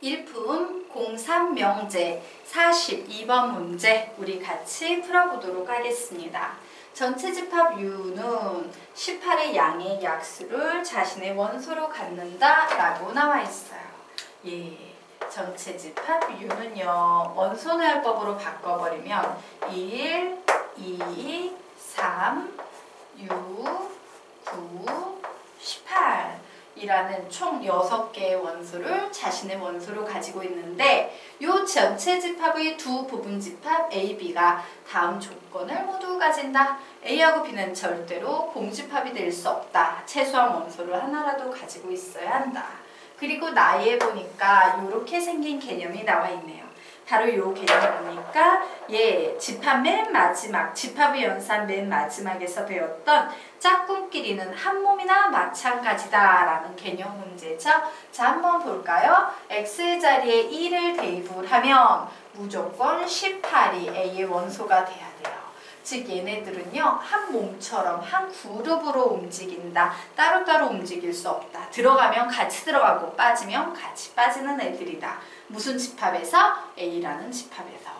일품 03명제 42번 문제 우리 같이 풀어보도록 하겠습니다. 전체 집합 U는 18의 양의 약수를 자신의 원소로 갖는다 라고 나와 있어요. 전체 집합 U는요, 원소노열법으로 바꿔버리면 1, 2, 3, 6, 9, 18 이라는 총 6개의 원소를 자신의 원소로 가지고 있는데, 이 전체 집합의 두 부분 집합 A, B가 다음 조건을 모두 가진다. A하고 B는 절대로 공집합이 될 수 없다. 최소한 원소를 하나라도 가지고 있어야 한다. 그리고 나에 보니까 이렇게 생긴 개념이 나와 있네요. 바로 이 개념을 보니까 집합 맨 마지막, 집합의 연산 맨 마지막에서 배웠던 짝꿍끼리는 한 몸이나 마찬가지다 라는 개념 문제죠. 자, 한번 볼까요? X 자리에 1을 대입을 하면 무조건 18이 A의 원소가 돼야 돼요. 즉 얘네들은요, 한 몸처럼 한 그룹으로 움직인다. 따로따로 움직일 수 없다. 들어가면 같이 들어가고 빠지면 같이 빠지는 애들이다. 무슨 집합에서? A라는 집합에서.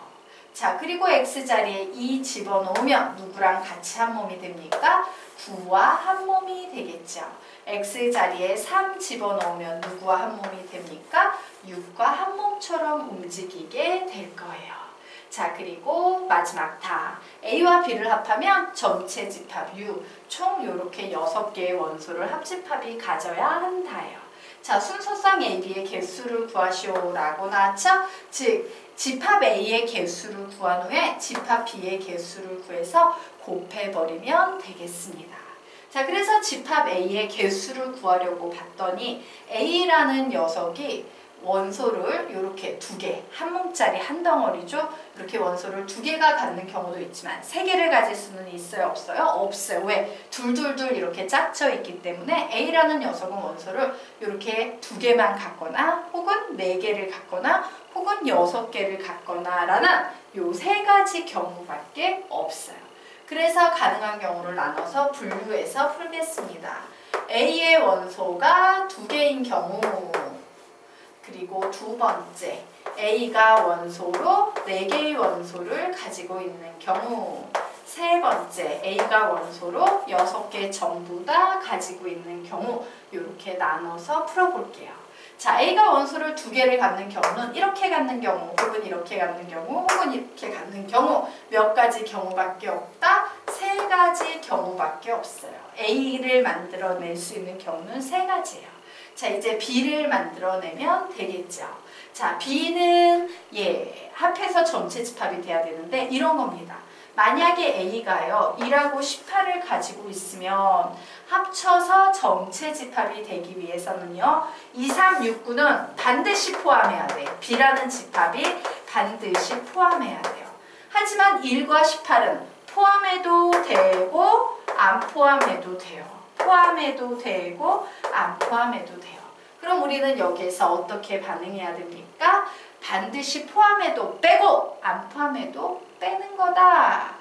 자, 그리고 X자리에 2 집어넣으면 누구랑 같이 한 몸이 됩니까? 9와 한 몸이 되겠죠. X자리에 3 집어넣으면 누구와 한 몸이 됩니까? 6과 한 몸처럼 움직이게 될 거예요. 자, 그리고 마지막 다 A와 B를 합하면 전체 집합 U, 총 이렇게 6개의 원소를 합집합이 가져야 한다요. 자, 순서상 A, B의 개수를 구하시오라고 나왔죠? 즉, 집합 A의 개수를 구한 후에 집합 B의 개수를 구해서 곱해버리면 되겠습니다. 자, 그래서 집합 A의 개수를 구하려고 봤더니 A라는 녀석이 원소를 이렇게 2개, 한 몸짜리 한 덩어리죠. 이렇게 원소를 2개가 갖는 경우도 있지만 3개를 가질 수는 있어요? 없어요? 없어요. 왜? 둘둘둘 이렇게 짝져 있기 때문에 A라는 녀석은 원소를 이렇게 2개만 갖거나 혹은 4개를 갖거나 혹은 6개를 갖거나 라는 요 3가지 경우밖에 없어요. 그래서 가능한 경우를 나눠서 분류해서 풀겠습니다. A의 원소가 2개인 경우, 그리고 두 번째, A가 원소로 4개의 원소를 가지고 있는 경우, 세 번째, A가 원소로 6개 전부 다 가지고 있는 경우, 이렇게 나눠서 풀어볼게요. 자, A가 원소를 2개를 갖는 경우는 이렇게 갖는 경우, 혹은 이렇게 갖는 경우, 혹은 이렇게 갖는 경우, 몇 가지 경우밖에 없다? 3가지 경우밖에 없어요. A를 만들어낼 수 있는 경우는 3가지예요. 자, 이제 B를 만들어내면 되겠죠. 자, B는 합해서 전체 집합이 돼야 되는데 이런 겁니다. 만약에 A가요 1하고 18을 가지고 있으면 합쳐서 전체 집합이 되기 위해서는요 2, 3, 6, 9는 반드시 포함해야 돼요. B라는 집합이 반드시 포함해야 돼요. 하지만 1과 18은 포함해도 되고 안 포함해도 돼요. 포함해도 되고 안 포함해도 돼요. 그럼 우리는 여기에서 어떻게 반응해야 됩니까? 반드시 포함해도 빼고 안 포함해도 빼는 거다.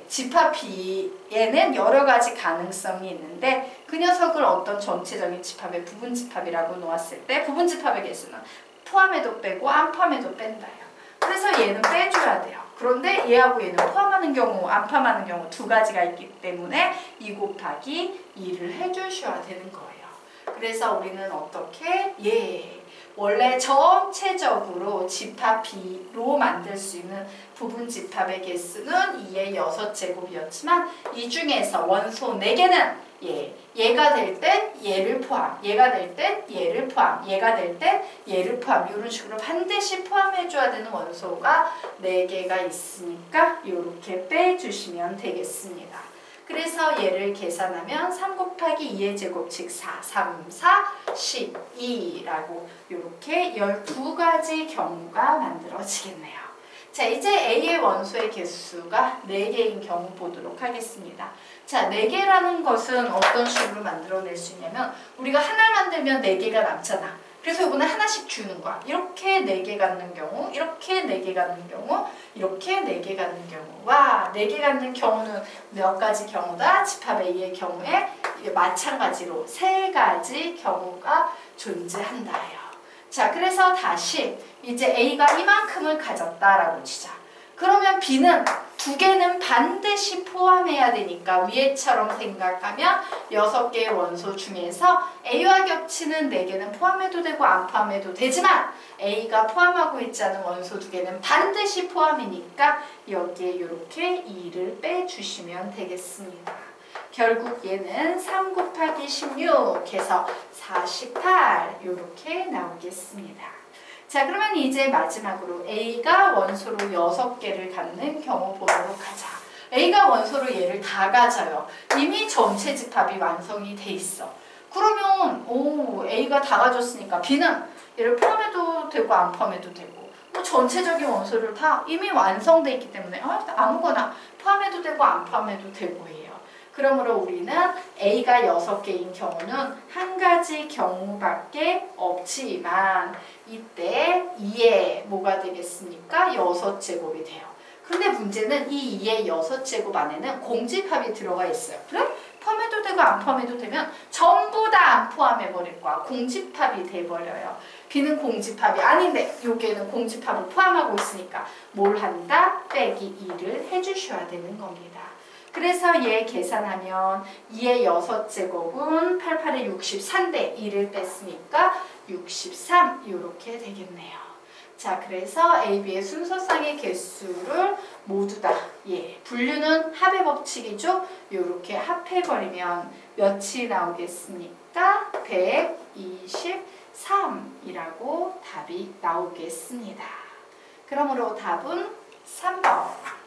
집합 B에는 여러 가지 가능성이 있는데 그 녀석을 어떤 전체적인 집합의 부분 집합이라고 놓았을 때 부분 집합의 개수는 포함해도 빼고 안 포함해도 뺀다요. 그래서 얘는 빼줘야 돼요. 그런데 얘하고 얘는 포함하는 경우, 안 포함하는 경우 2가지가 있기 때문에 2 곱하기 2를 해주셔야 되는 거예요. 그래서 우리는 어떻게? 원래 전체적으로 집합 B로 만들 수 있는 부분 집합의 개수는 2의 6제곱이었지만 이 중에서 원소 4개는 얘가 될 땐 얘를 포함, 얘가 될 땐 얘를 포함, 얘가 될 땐 얘를 포함, 이런 식으로 반드시 포함해줘야 되는 원소가 4개가 있으니까 이렇게 빼주시면 되겠습니다. 그래서 얘를 계산하면 3 곱하기 2의 제곱, 즉 4, 3, 4, 12라고 이렇게 12가지 경우가 만들어지겠네요. 자, 이제 A의 원소의 개수가 4개인 경우 보도록 하겠습니다. 자, 4개라는 것은 어떤 식으로 만들어낼 수 있냐면 우리가 하나를 만들면 4개가 남잖아. 그래서 이번에 하나씩 주는 거야. 이렇게 4개 갖는 경우, 이렇게 4개 갖는 경우, 이렇게 4개 갖는 경우. 와, 4개 갖는 경우는 몇 가지 경우다? 집합 A의 경우에 마찬가지로 3가지 경우가 존재한다요. 자, 그래서 다시 이제 A가 이만큼을 가졌다라고 치자. 그러면 B는 두 개는 반드시 포함해야 되니까 위에처럼 생각하면 6개의 원소 중에서 A와 겹치는 4개는 포함해도 되고 안 포함해도 되지만 A가 포함하고 있지 않은 원소 2개는 반드시 포함이니까 여기에 이렇게 2를 빼주시면 되겠습니다. 결국 얘는 3 곱하기 16 해서 48 이렇게 나오겠습니다. 자, 그러면 이제 마지막으로 A가 원소로 6개를 갖는 경우 보도록 하자. A가 원소로 얘를 다 가져요. 이미 전체 집합이 완성이 돼 있어. 그러면 A가 다 가졌으니까 B는 얘를 포함해도 되고 안 포함해도 되고 뭐 전체적인 원소를 다 이미 완성돼 있기 때문에 아무거나 포함해도 되고 안 포함해도 되고 해요. 그러므로 우리는 A가 6개인 경우는 한 가지 경우밖에 없지만 이때 2의 뭐가 되겠습니까? 6제곱이 돼요. 근데 문제는 이 2의 6제곱 안에는 공집합이 들어가 있어요. 그래? 포함해도 되고 안 포함해도 되면 전부 다 안 포함해버릴 거야. 공집합이 돼버려요. B는 공집합이 아닌데 여기에는 공집합을 포함하고 있으니까 뭘 한다? 빼기 2를 해주셔야 되는 겁니다. 그래서 얘 계산하면 2의 6제곱은 88의 64인데 2를 뺐으니까 63 이렇게 되겠네요. 자, 그래서 A, B의 순서상의 개수를 모두 다 분류는 합의 법칙이죠. 이렇게 합해버리면 몇이 나오겠습니까? 123이라고 답이 나오겠습니다. 그러므로 답은 3번.